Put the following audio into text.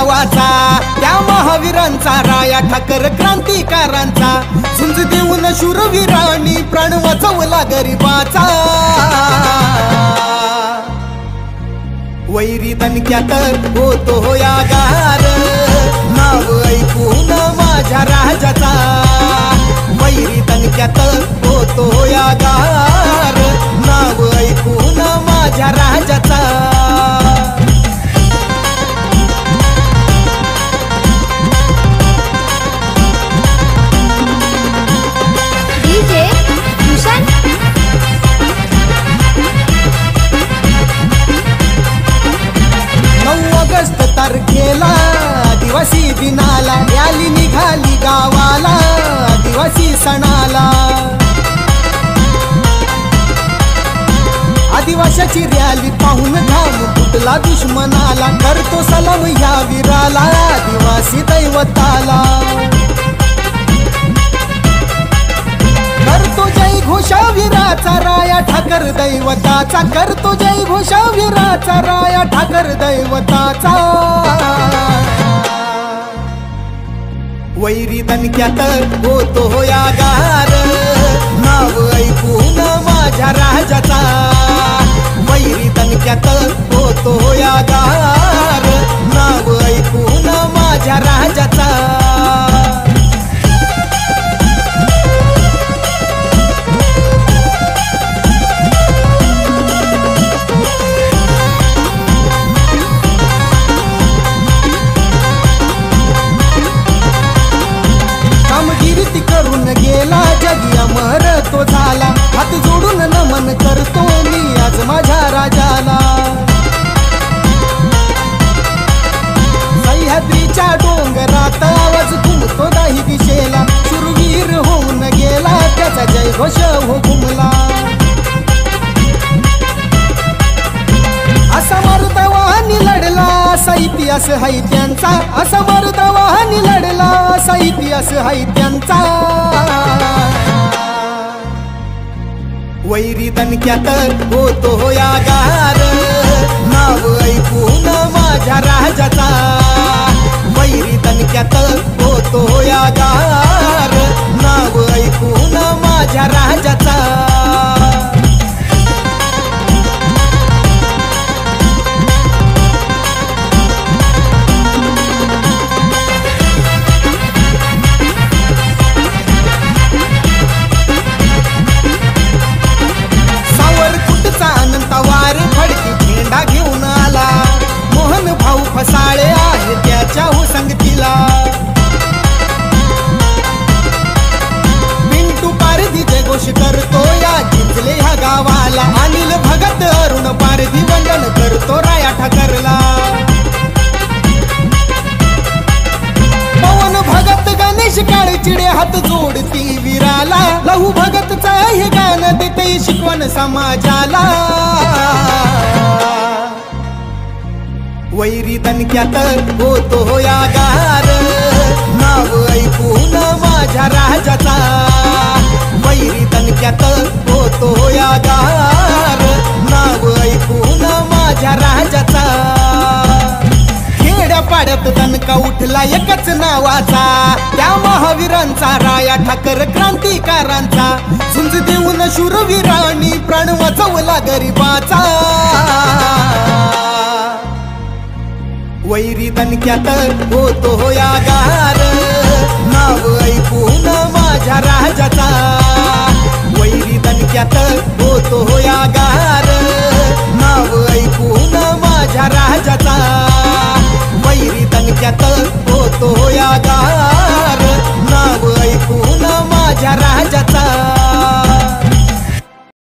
नावाचा, त्या महावीरांचा, राया ठाकर क्रांतिकारांचा, झुंज देऊन शूरवीरांनी प्राण वाचवला गरिबाचा। वैरी दणक्यात होतो यागार, नाव ऐकून माझ्या राजाचा। वैरी दणक्यात होतो यागार, नाव ऐकून माझ्या राजाचा। डीजे भूषण 9 ऑगस्ट तारखेला आदिवासी दिनाला, रॅली निघाली गावाला आदिवासी सणाला। आदिवाशाची रॅली पाहून घाम फुटला दुश्मनाला, करतो सलाम ह्या वीराला आदिवासी दैवताला। करतो जय घोषा वीराचा, राया ठाकर दैवताचा। करतो जय घोषा वीराचा, राया ठाकर दैवताचा। वैरी दणक्यात होतो यागार, नाव ऐकून माझ्या राजाचा। वैरी दणक्यात होतो यागार, नाव ऐकून माझ्या राजाचा। कामगिरी करून गेला जगी अमर तो झाला, हात जोडून नमन करतो मी आज माझ्या राजाला। सह्याद्रीच्या डोंगरात आवाज घुमतो नाही दिशेला, शूरवीर होऊन गेला त्याचा जय घोष हो घुमला। असा मर्दवानी लढला असा इतिहास हाय त्यांचा, असा मर्दवानी लढला असा इतिहास हाय त्यांचा। वैरी दणक्यात होतो यागार, नाव ऐकून माझ्या राजाचा। वैरी दणक्यात होतो यागार, नाव ऐकून माझ्या राजाचा। वार फडकी झेंडा घेऊन आला, मोहन भाऊ फसाळे आहे त्याच्या हो संगतीला। पिंटू पारधी जय घोष करतो या जिंकले ह्या गावाला, अनिल भगत अरुण पारधी वंदन करतो राया ठाकरला। पवन भगत गणेश काळचिडे हात जोडती वीराला, लहू भगतचा हे गाणं देते शिकवण समाजाला। वैरी दणक्यात होतो यागार, नाव ऐकून माझ्या राजाचा। वैरी दणक्यात होतो यागार, नाव ऐकून माझ्या राजाचा। खेड्यापाड्यात दणका उठला एकच नावाचा, त्या महावीरांचा, राया ठाकर क्रांतिकारांचा, झुंज देऊन शूरवीरांनी प्राण वाचवला गरिबाचा। वैरी दणक्यात होतो यागार, नाव ऐकून माझ्या राजाचा। वैरी दणक्यात होतो यागार, नाव ऐकून माझ्या राजाचा। वैरी दणक्यात होतो यागार, नाव ऐकून माझ्या राजाचा।